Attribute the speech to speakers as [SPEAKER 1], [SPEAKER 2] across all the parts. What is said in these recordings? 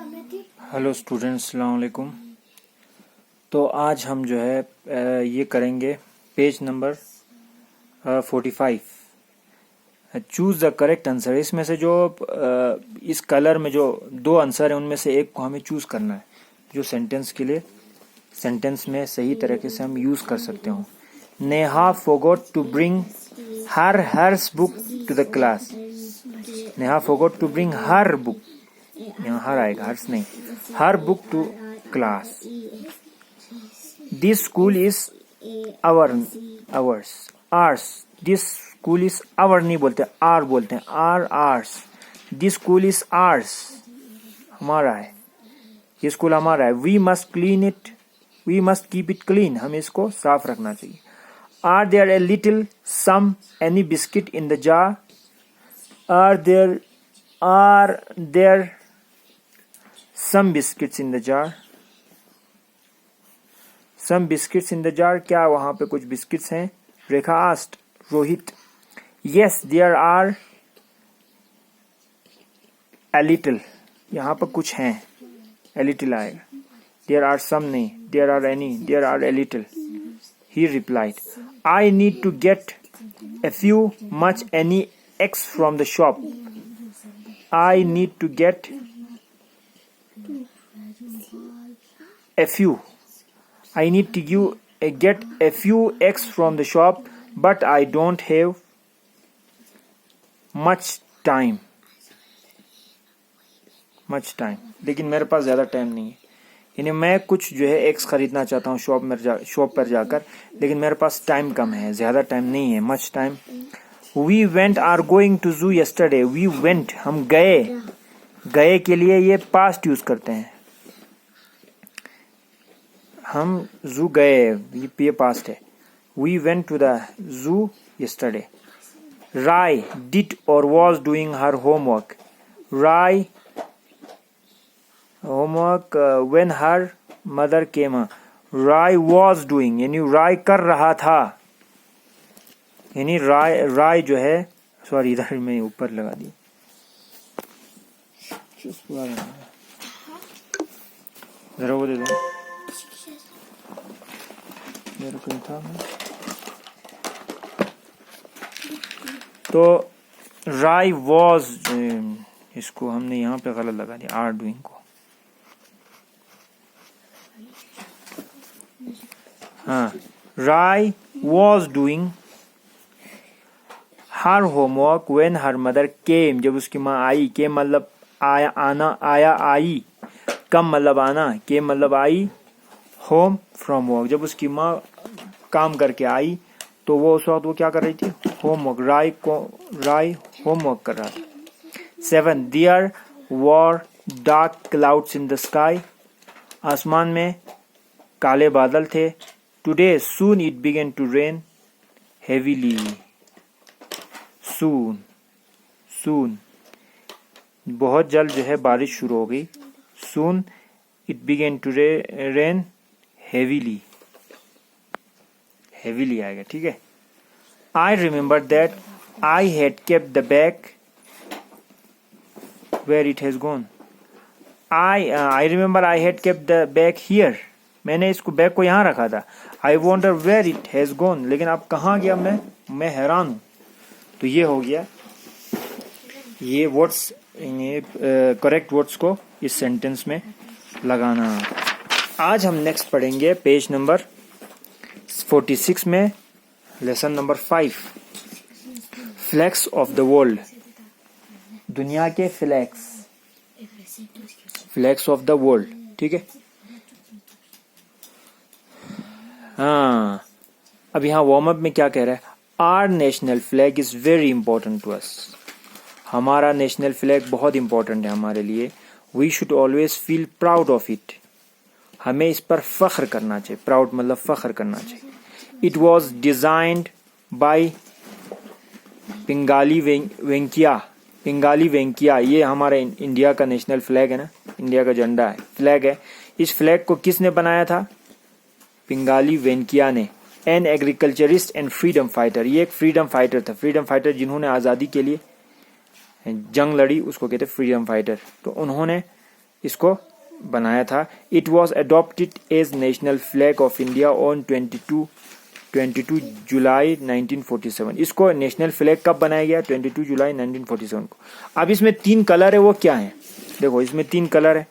[SPEAKER 1] Hello students, अस्सलाम वालेकुम। तो आज हम जो है ये करेंगे page number 45, choose the correct answer. इसमें से जो इस कलर में जो दो आंसर है उनमें से एक को हमें चूज़ करना है जो सेंटेंस के लिए सेंटेंस में सही तरीके से हम यूज़ कर सकते हो। Neha forgot to bring hers book to the class. Neha forgot to bring her book, यहाँ हर आएगा, हर्स नहीं, her book to class. This school is ours. This school is our नहीं बोलते, आर बोलते हैं, ours. This school is ours, हमारा है, ये स्कूल हमारा है। We must clean it, we must keep it clean, हमें इसको साफ रखना चाहिए। Are there a little some any biscuit in the jar. Are there some biscuits in the jar, some biscuits in the jar, क्या वहां पे कुछ biscuits हैं? रेखा asked Rohit. yes there are a little, यहाँ पर कुछ हैं, a little आएगा। there are some नहीं, there are any, there are a little, he replied। I need to get a few much any eggs from the shop। I need to get a few, I need to get a few eggs from the shop, but I don't have much time। लेकिन मेरे पास ज़्यादा time नहीं है, यानी मैं कुछ जो है एग्स खरीदना चाहता हूँ शॉप पर जाकर, लेकिन मेरे पास टाइम कम है, ज़्यादा टाइम नहीं है, much time. We went are going to zoo yesterday। We went, हम गए के लिए ये पास्ट यूज करते हैं, हम जू गए, ये पास्ट है। We went to the zoo yesterday। Rai did or was doing her homework। Rai homework when her mother came। Rai was doing, यानी Rai कर रहा था, यानी Rai जो है, सॉरी इधर में ऊपर लगा दी, जरा वो दे दो मेरे को था। तो राय वॉज, इसको हमने यहाँ पे गलत लगा दिया, आर डूइंग को। हाँ, Rai was doing her homework when her mother came, जब उसकी माँ आई। केम मतलब आया, आना, आया, आई। कम मतलब आना, केम मतलब आई। होम फ्रॉम वर्क, जब उसकी माँ काम करके आई तो वो उस वक्त वो क्या कर रही थी? होमवर्क। राय होमवर्क कर रहा था। 7 there were dark clouds in the sky. आसमान में काले बादल थे। Today soon it began to rain heavily. Soon बहुत जल्द जो है बारिश शुरू हो गई। Soon it began to rain heavily आएगा, ठीक है। I remember that I had kept the bag where it has gone. I remember I had kept the bag here, मैंने इसको बैग को यहाँ रखा था। I wander where it has gone, लेकिन अब कहाँ गया मैं हैरान हूँ। तो ये हो गया, ये वर्ड्स, करेक्ट वर्ड्स को इस सेंटेंस में लगाना। आज हम नेक्स्ट पढ़ेंगे पेज नंबर 46 में lesson number 5, flags of the world, दुनिया के फ्लैग्स ऑफ द वर्ल्ड, ठीक है। हाँ, अब यहाँ वार्म अप में क्या कह रहा है? Our national flag is very important to us. हमारा नेशनल फ्लैग बहुत इंपॉर्टेंट है हमारे लिए। We should always feel proud of it, हमें इस पर फख्र करना चाहिए। प्राउड मतलब फख्र करना चाहिए। It was designed by Pingali Venkayya. ये हमारा इंडिया का नेशनल फ्लैग है ना, इंडिया का झंडा है, फ्लैग है। इस फ्लैग को किसने बनाया था? पिंगाली वेंकिया ने। An agriculturist and freedom fighter, ये एक फ्रीडम फाइटर था। फ्रीडम फाइटर जिन्होंने आज़ादी के लिए जंग लड़ी उसको कहते फ्रीडम फाइटर। तो उन्होंने इसको बनाया था। It was adopted as national flag of India on 22 July 1947। इसको नेशनल फ्लैग कब बनाया गया? 22 जुलाई 1947 को। अब इसमें 3 कलर है, वो क्या है? देखो इसमें 3 कलर है।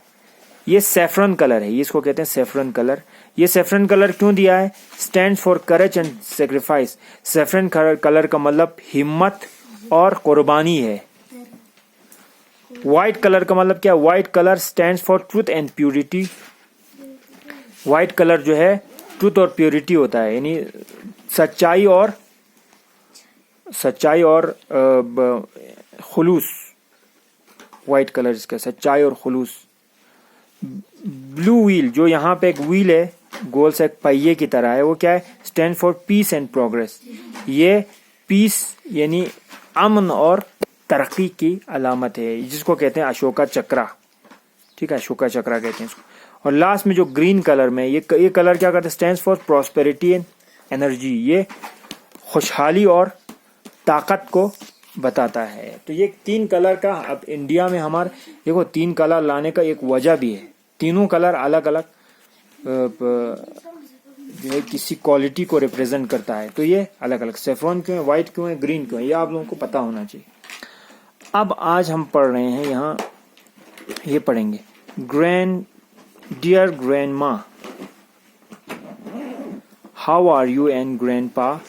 [SPEAKER 1] ये सैफरन कलर है, ये इसको कहते हैं सैफरन कलर। ये सैफरन कलर क्यों दिया है? Stands for courage and sacrifice. Saffron colour का मतलब हिम्मत और कुर्बानी है। व्हाइट कलर का मतलब क्या? White colour stands for truth and purity. White colour जो है ट्रूथ और प्योरिटी होता है, यानी सच्चाई और खुलूस। व्हाइट कलर इसका सच्चाई और खुलूस। ब्लू व्हील, जो यहाँ पे एक व्हील है गोल से एक पहिए की तरह है, वो क्या है? Stand for piece and progress. ये पीस यानी अमन और तरक्की की अलामत है, जिसको कहते हैं अशोका चक्रा। ठीक है, अशोका चक्रा कहते हैं इसको। और लास्ट में जो ग्रीन कलर में ये कलर क्या करता है? Stands for prosperity and energy. ये खुशहाली और ताकत को बताता है। तो ये 3 कलर का अब इंडिया में हमारे देखो 3 कलर लाने का एक वजह भी है। तीनों कलर अलग अलग जो है किसी क्वालिटी को रिप्रेजेंट करता है। तो ये अलग अलग सैफरन क्यों है, व्हाइट क्यों है, ग्रीन क्यों है, ये आप लोगों को पता होना चाहिए। अब आज हम पढ़ रहे हैं यहाँ, ये पढ़ेंगे dear grandma, how are you and grandpa,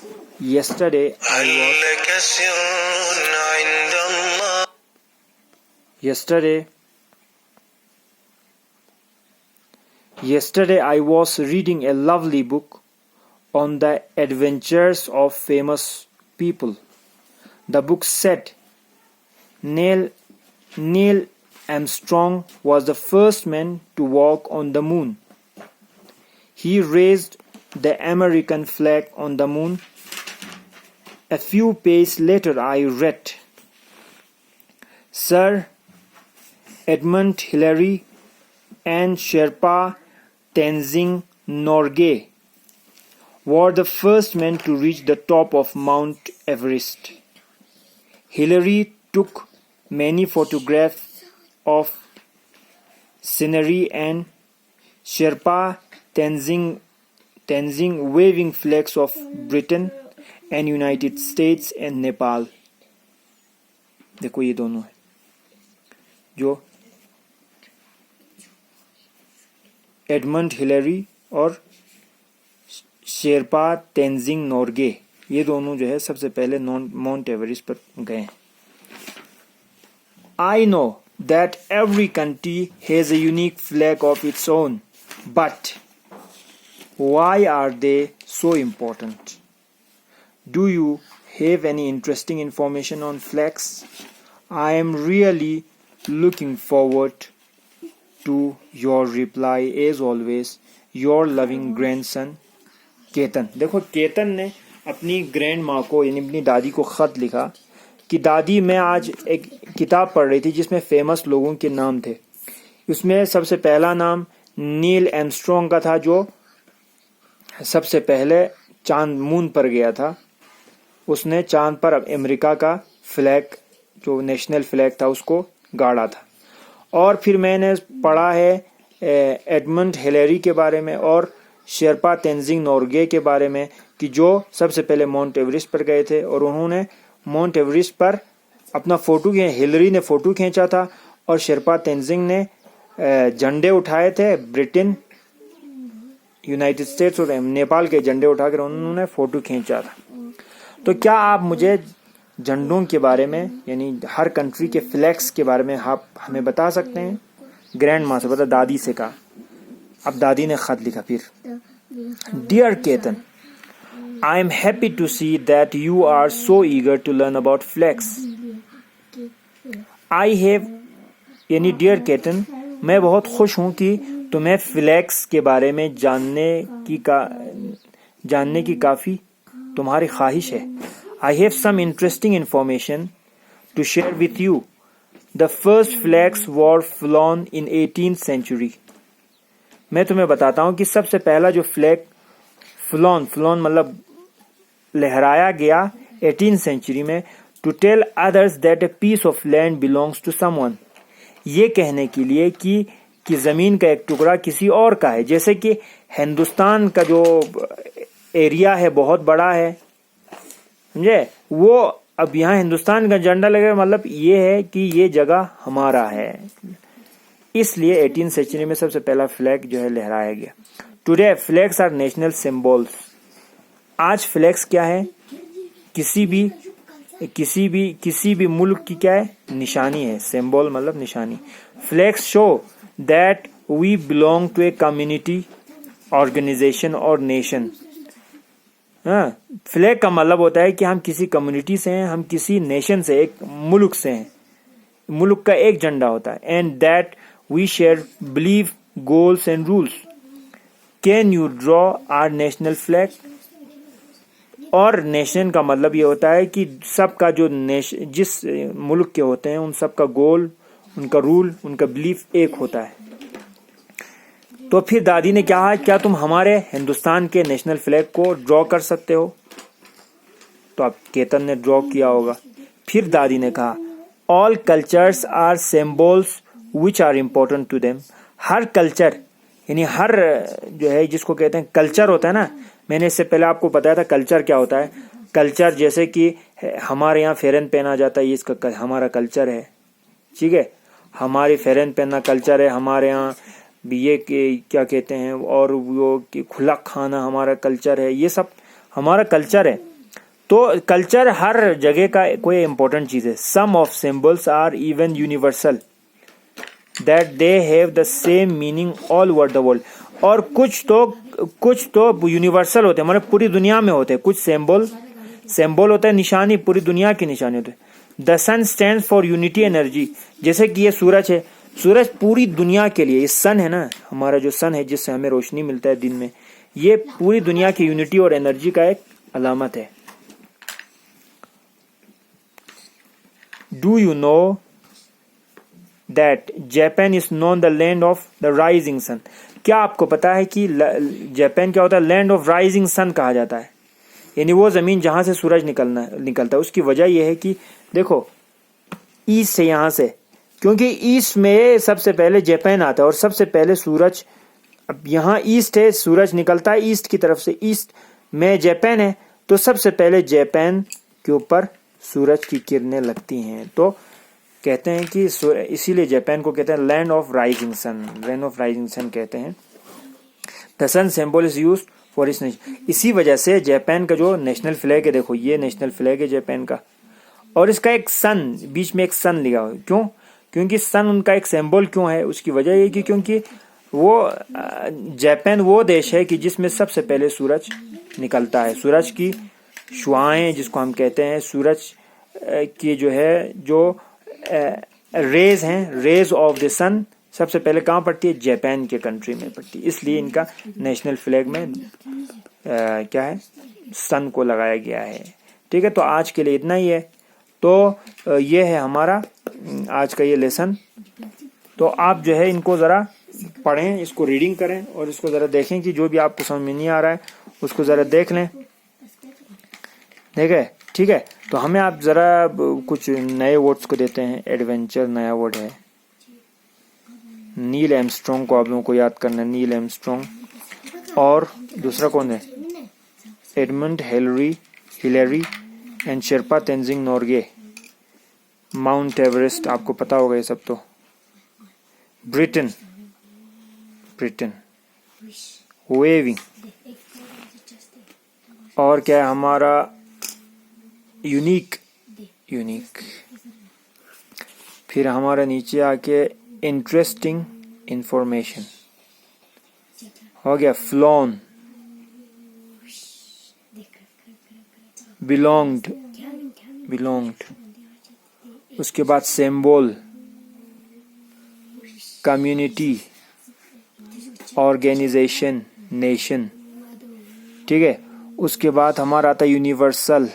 [SPEAKER 1] yesterday I was reading a lovely book on the adventures of famous people. The book said Neil Armstrong was the first man to walk on the moon. He raised the American flag on the moon. A few pages later I read Sir Edmund Hillary and Sherpa Tenzing Norgay were the first men to reach the top of Mount Everest. Hillary took many photographs of scenery and Sherpa Tenzing waving flags of Britain and United States and Nepal. देखो ये दोनों है जो Edmund Hillary और शेरपा तेंजिंग नोर्गे, ये दोनों जो है सबसे पहले माउंट एवरेस्ट पर गए। I know that every country has a unique flag of its own, but why are they so important? Do you have any interesting information on flags? I am really looking forward to your reply. As always, your loving grandson Ketan. देखो केतन ने अपनी grand माँ को यानी अपनी दादी को खत लिखा कि दादी मैं आज एक किताब पढ़ रही थी जिसमें फेमस लोगों के नाम थे। उसमें सबसे पहला नाम नील आर्मस्ट्रॉन्ग का था, जो सबसे पहले चांद मून पर गया था। उसने चांद पर अमेरिका का फ्लैग जो नेशनल फ्लैग था उसको गाड़ा था। और फिर मैंने पढ़ा है एडमंड हिलरी के बारे में और शेरपा तेंजिंग नोर्गे के बारे में कि जो सबसे पहले माउंट एवरेस्ट पर गए थे और उन्होंने माउंट एवरेस्ट पर अपना फोटो हिलरी ने फोटो खींचा था और शेरपा तेंजिंग ने झंडे उठाए थे। ब्रिटेन, यूनाइटेड स्टेट्स और नेपाल के झंडे उठाकर उन्होंने फोटो खींचा था। तो क्या आप मुझे झंडों के बारे में यानी हर कंट्री के फ्लैग्स के बारे में आप हमें बता सकते हैं? ग्रैंड माँ से बता, दादी से कहा। अब दादी ने खत लिखा फिर, dear Ketan, I am happy to see that you are so eager to learn about flags. I have यानी डियर केतन, मैं बहुत खुश हूं कि तुम्हें फ्लैग्स के बारे में जानने की काफी तुम्हारी ख्वाहिश है। I have some interesting information to share with you. The first flags were flown in 18th century. मैं तुम्हें बताता हूँ कि सबसे पहला जो फ्लैग फ्लोन मतलब लहराया गया 18th सेंचुरी में, to tell others that a piece of land belongs to someone. ये कहने के लिए कि कि जमीन का एक टुकड़ा किसी और का है। जैसे कि हिंदुस्तान का जो एरिया है बहुत बड़ा है, समझे, वो अब यहाँ हिंदुस्तान का झंडा लगेगा, मतलब ये है कि ये जगह हमारा है। इसलिए 18वीं सेंचुरी में सबसे पहला फ्लैग जो है लहराया गया। Today flags are national symbols. आज फ्लैग्स क्या है, किसी भी मुल्क की क्या है, निशानी है। सिंबल मतलब निशानी। Flags show that we belong to a community, organization और नेशन। हाँ, फ्लैग का मतलब होता है कि हम किसी कम्युनिटी से हैं, हम किसी नेशन से, एक मुल्क से हैं, मुल्क का एक झंडा होता है। And that we share believe goals and rules. Can you draw our national flag? और नेशन का मतलब ये होता है कि सबका जो जिस मुल्क के होते हैं उन सबका गोल, उनका रूल, उनका बिलीफ एक होता है। तो फिर दादी ने कहा, क्या तुम हमारे हिंदुस्तान के नेशनल फ्लैग को ड्रॉ कर सकते हो? तो अब केतन ने ड्रॉ किया होगा। फिर दादी ने कहा, all cultures are symbols which are important to them. हर कल्चर यानी हर जो है जिसको कहते हैं कल्चर होता है ना, मैंने इससे पहले आपको बताया था कल्चर क्या होता है। कल्चर जैसे कि हमारे यहाँ फेरन पहना जाता है, ये इसका हमारा कल्चर है, ठीक है। हमारी फेरन पहनना कल्चर है हमारे यहाँ। ये क्या कहते हैं, और वो खुला खाना हमारा कल्चर है, ये सब हमारा कल्चर है। तो कल्चर हर जगह का कोई इंपॉर्टेंट चीज है। Some of symbols are even universal that they have the same meaning all over the world. और कुछ तो यूनिवर्सल होते हैं, मतलब पूरी दुनिया में होते हैं। कुछ सिंबल होता है, निशानी पूरी दुनिया की निशानी होती है। The sun stands for unity energy. जैसे कि ये सूरज है, सूरज पूरी दुनिया के लिए, ये सन है ना, हमारा जो सन है जिससे हमें रोशनी मिलता है दिन में, ये पूरी दुनिया की यूनिटी और एनर्जी का एक अलामत है। Do you know that Japan is known the land of the rising sun? क्या आपको पता है कि जापान क्या होता है? लैंड ऑफ राइजिंग सन कहा जाता है, यानी वो जमीन जहां से सूरज निकलता है। उसकी वजह यह है कि देखो, ईस्ट से, यहां से, क्योंकि ईस्ट में सबसे पहले जापान आता है और सबसे पहले सूरज, अब यहाँ ईस्ट है, सूरज निकलता है ईस्ट की तरफ से, ईस्ट में जापान है, तो सबसे पहले जापान के ऊपर सूरज की किरणें लगती हैं। तो कहते हैं कि इसीलिए जापान को कहते हैं land of rising sun, land of rising sun कहते हैं। The sun symbol is used for its nation. इसी वजह से जापान का जो नेशनल फ्लैग है, देखो ये नेशनल फ्लैग है जापान का, और इसका एक सन, बीच में एक सन लिखा हुआ है। क्यों? क्योंकि सन उनका एक सिंबल क्यों है, उसकी वजह ये कि क्योंकि वो जापान वो देश है कि जिसमें सबसे पहले सूरज निकलता है। सूरज की शुआएं जिसको हम कहते हैं, सूरज की जो है जो रेज हैं, रेज ऑफ द सन सबसे पहले कहाँ पड़ती है? जापान के कंट्री में पड़ती है। इसलिए इनका नेशनल फ्लैग में क्या है? सन को लगाया गया है। ठीक है, तो आज के लिए इतना ही है। तो ये है हमारा आज का ये लेसन। तो आप जो है इनको ज़रा पढ़ें, इसको रीडिंग करें और इसको ज़रा देखें कि जो भी आपको समझ में नहीं आ रहा है उसको ज़रा देख लें, ठीक है। तो हमें आप ज़रा कुछ नए वर्ड्स को देते हैं। एडवेंचर नया वर्ड है। नील आर्मस्ट्रांग को आप लोगों को याद करना है, नील आर्मस्ट्रांग। और दूसरा कौन है? Edmund Hillary and Sherpa Tenzing Norgay. Mount Everest आपको पता होगा ये सब। तो ब्रिटेन वेविंग। और क्या है हमारा? यूनिक। फिर हमारा नीचे आके इंटरेस्टिंग इंफॉर्मेशन हो गया। Flown, belonged. उसके बाद सिंबल, कम्युनिटी, ऑर्गेनाइजेशन, नेशन। ठीक है, उसके बाद हमारा आता है यूनिवर्सल,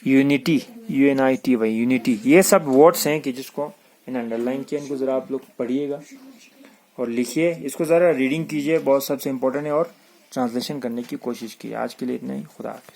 [SPEAKER 1] यूनिटी, UNIT भाई, यूनिटी। ये सब वर्ड्स हैं कि जिसको मैंने अंडरलाइन किया, इनको ज़रा आप लोग पढ़िएगा और लिखिए, इसको ज़रा रीडिंग कीजिए, बहुत सबसे इम्पोर्टेंट है, और ट्रांसलेशन करने की कोशिश कीजिए। आज के लिए इतना ही, खुदा हाफिज़।